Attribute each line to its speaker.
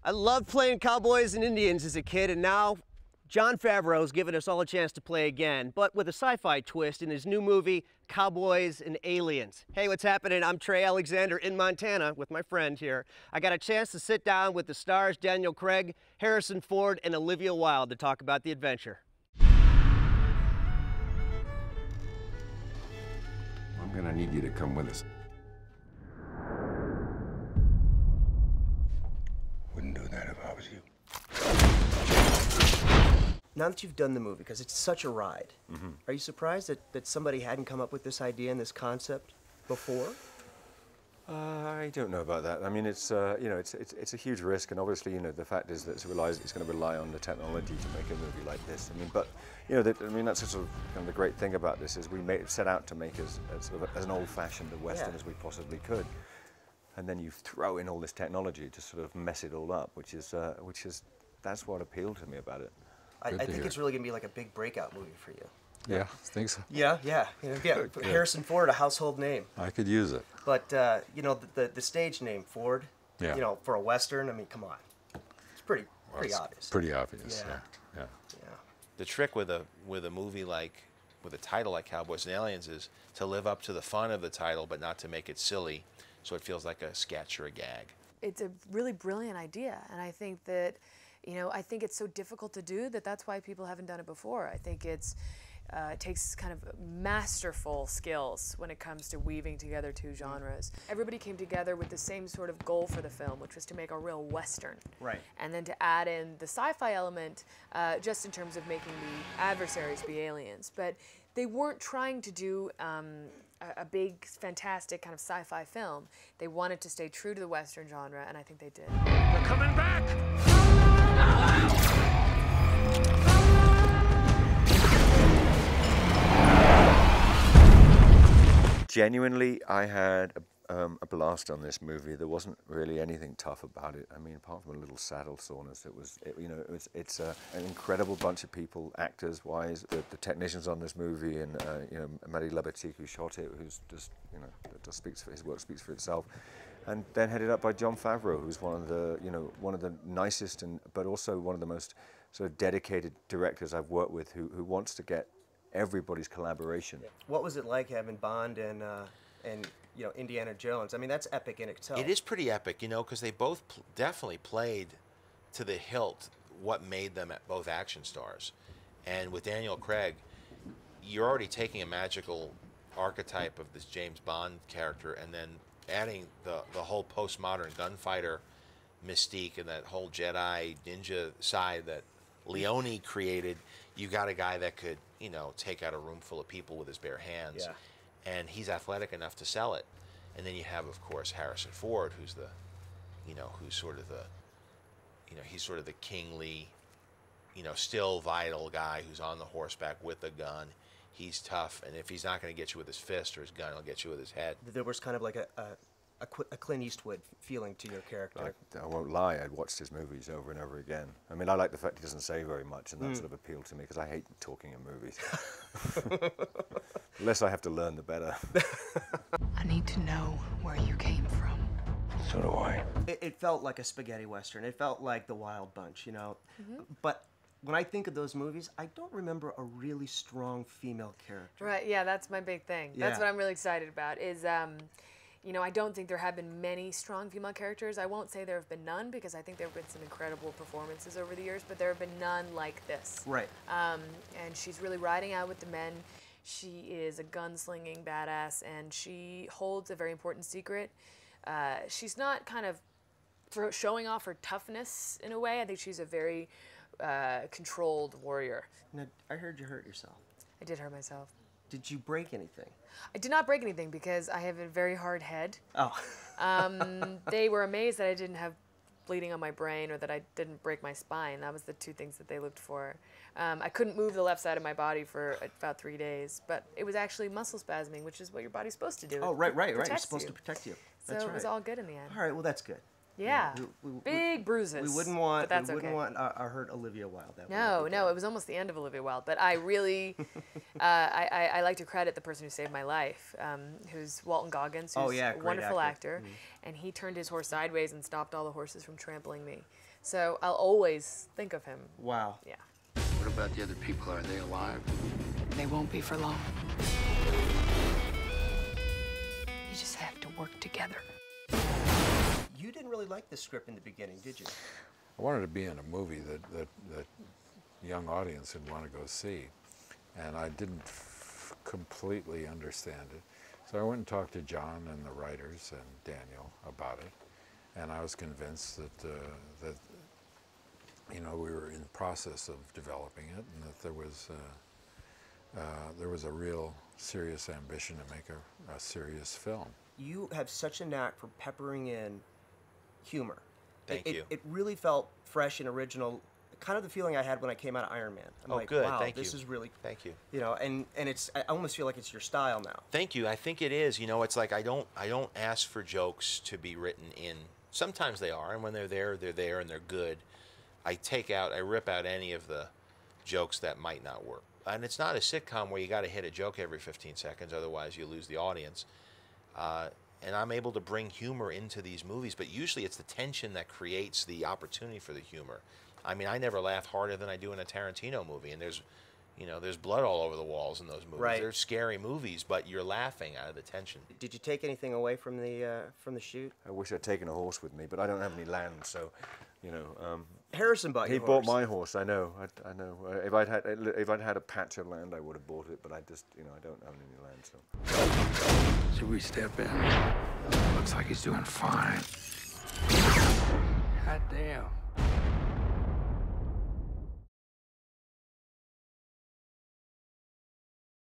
Speaker 1: I loved playing Cowboys and Indians as a kid, and now Jon Favreau's given us all a chance to play again, but with a sci-fi twist in his new movie, Cowboys and Aliens. Hey, what's happening? I'm Trey Alexander in Montana with my friend here. I got a chance to sit down with the stars Daniel Craig, Harrison Ford, and Olivia Wilde to talk about the adventure.
Speaker 2: I'm gonna need you to come with us. Wouldn't do that if I was you.
Speaker 1: Now that you've done the movie, because it's such a ride, are you surprised that somebody hadn't come up with this idea and this concept before?
Speaker 2: I don't know about that. I mean, it's you know, it's a huge risk, and obviously, you know, the fact is that it's going to rely on the technology to make a movie like this. I mean, but you know, I mean, that's sort of kind of the great thing about this is we set out to make as sort of as an old-fashioned Western as we possibly could, and then you throw in all this technology to sort of mess it all up, which is that's what appealed to me about it.
Speaker 1: I think it's really going to be like a big breakout movie for you.
Speaker 3: Yeah, I think so.
Speaker 1: Yeah. You know, Harrison Ford, a household name.
Speaker 3: I could use it.
Speaker 1: But you know, the stage name Ford.
Speaker 3: Yeah.
Speaker 1: You know, for a Western, I mean, come on, it's pretty obvious.
Speaker 3: Pretty obvious. Yeah.
Speaker 4: The trick with a movie with a title like Cowboys and Aliens is to live up to the fun of the title, but not to make it silly, so it feels like a sketch or a gag.
Speaker 5: It's a really brilliant idea, and I think that, you know, I think it's so difficult to do that's why people haven't done it before. I think it takes kind of masterful skills when it comes to weaving together two genres. Everybody came together with the same sort of goal for the film, which was to make a real Western.
Speaker 1: Right.
Speaker 5: And then to add in the sci-fi element, just in terms of making the adversaries be aliens. But they weren't trying to do a big, fantastic kind of sci-fi film. They wanted to stay true to the Western genre, and I think they did.
Speaker 6: We're coming back!
Speaker 2: Genuinely, I had a blast on this movie. There wasn't really anything tough about it. I mean, apart from a little saddle soreness, it's an incredible bunch of people, actors-wise. The technicians on this movie, and you know, Maddie Lebetic, who shot it, who's just, you know, just speaks for his work, speaks for itself. And then headed up by Jon Favreau, who's one of the nicest but also one of the most sort of dedicated directors I've worked with, who wants to get everybody's collaboration.
Speaker 1: What was it like having Bond and you know, Indiana Jones? I mean, that's epic in itself.
Speaker 4: It is pretty epic, you know, because they both definitely played to the hilt what made them both action stars. And with Daniel Craig, you're already taking a magical archetype of this James Bond character and then adding the whole postmodern gunfighter mystique and that whole Jedi ninja side that Leone created. You got a guy that could, you know, take out a room full of people with his bare hands, and he's athletic enough to sell it. And then you have, of course, Harrison Ford, who's sort of the kingly, you know, still vital guy who's on the horseback with a gun. He's tough, and if he's not going to get you with his fist or his gun, he'll get you with his head.
Speaker 1: There was kind of like a Clint Eastwood feeling to your character.
Speaker 2: I won't lie, I'd watched his movies over and over again. I mean, I like the fact he doesn't say very much, and that sort of appealed to me, because I hate talking in movies. The less I have to learn, the better.
Speaker 7: I need to know where you came from.
Speaker 2: So do I.
Speaker 1: It felt like a spaghetti Western. It felt like the Wild Bunch, you know. But when I think of those movies, I don't remember a really strong female character.
Speaker 5: Right, yeah, that's my big thing. That's what I'm really excited about, is, you know, I don't think there have been many strong female characters. I won't say there have been none, because I think there have been some incredible performances over the years, but there have been none like this.
Speaker 1: Right.
Speaker 5: And she's really riding out with the men. She is a gunslinging badass, and she holds a very important secret. She's not kind of showing off her toughness in a way. I think she's a very controlled warrior.
Speaker 1: Now, I heard you hurt yourself.
Speaker 5: I did hurt myself.
Speaker 1: Did you break anything?
Speaker 5: I did not break anything, because I have a very hard head.
Speaker 1: Oh.
Speaker 5: They were amazed that I didn't have bleeding on my brain or that I didn't break my spine. That was the two things that they looked for. I couldn't move the left side of my body for about 3 days, but it was actually muscle spasming, which is what your body's supposed to do.
Speaker 1: Oh, right. It's supposed to protect you.
Speaker 5: So it was all good in the end.
Speaker 1: All right, well, that's good.
Speaker 5: Yeah,
Speaker 1: We-
Speaker 5: big bruises.
Speaker 1: We wouldn't want.
Speaker 5: but that's
Speaker 1: we wouldn't
Speaker 5: okay.
Speaker 1: want our hurt Olivia Wilde. That would
Speaker 5: No,
Speaker 1: be
Speaker 5: no,
Speaker 1: good.
Speaker 5: it was almost the end of Olivia Wilde. But I really, I like to credit the person who saved my life, who's Walton Goggins, who's
Speaker 1: Oh, yeah,
Speaker 5: a
Speaker 1: great
Speaker 5: wonderful
Speaker 1: actor.
Speaker 5: actor, and he turned his horse sideways and stopped all the horses from trampling me. So I'll always think of him.
Speaker 1: Wow.
Speaker 5: Yeah.
Speaker 6: What about the other people? Are they alive?
Speaker 7: They won't be for long. You just have to work together.
Speaker 1: You didn't really like the script in the beginning, did you?
Speaker 3: I wanted to be in a movie that young audience would want to go see, and I didn't completely understand it. So I went and talked to John and the writers and Daniel about it, and I was convinced that you know, we were in the process of developing it, and that there was a real serious ambition to make a serious film.
Speaker 1: You have such a knack for peppering in humor.
Speaker 4: Thank you.
Speaker 1: It really felt fresh and original. Kind of the feeling I had when I came out of Iron Man. I'm
Speaker 4: Oh,
Speaker 1: like,
Speaker 4: good.
Speaker 1: wow,
Speaker 4: Thank
Speaker 1: this
Speaker 4: you.
Speaker 1: is really,
Speaker 4: Thank you.
Speaker 1: you know, and it's, I almost feel like it's your style now.
Speaker 4: Thank you. I think it is. You know, it's like I don't ask for jokes to be written in. Sometimes they are, and when they're there and they're good. I rip out any of the jokes that might not work. And it's not a sitcom where you got to hit a joke every 15 seconds, otherwise you lose the audience. And I'm able to bring humor into these movies, but usually it's the tension that creates the opportunity for the humor. I mean, I never laugh harder than I do in a Tarantino movie, and there's blood all over the walls in those movies.
Speaker 1: Right.
Speaker 4: They're scary movies, but you're laughing out of the tension.
Speaker 1: Did you take anything away from the shoot?
Speaker 2: I wish I'd taken a horse with me, but I don't have any land, so, you know.
Speaker 1: Harrison bought
Speaker 2: He
Speaker 1: your
Speaker 2: bought
Speaker 1: horse.
Speaker 2: my horse. I know. I know. If I'd had a patch of land, I would have bought it. But I just, you know, I don't own any land. So.
Speaker 6: Should we step in? Looks like he's doing fine. God damn.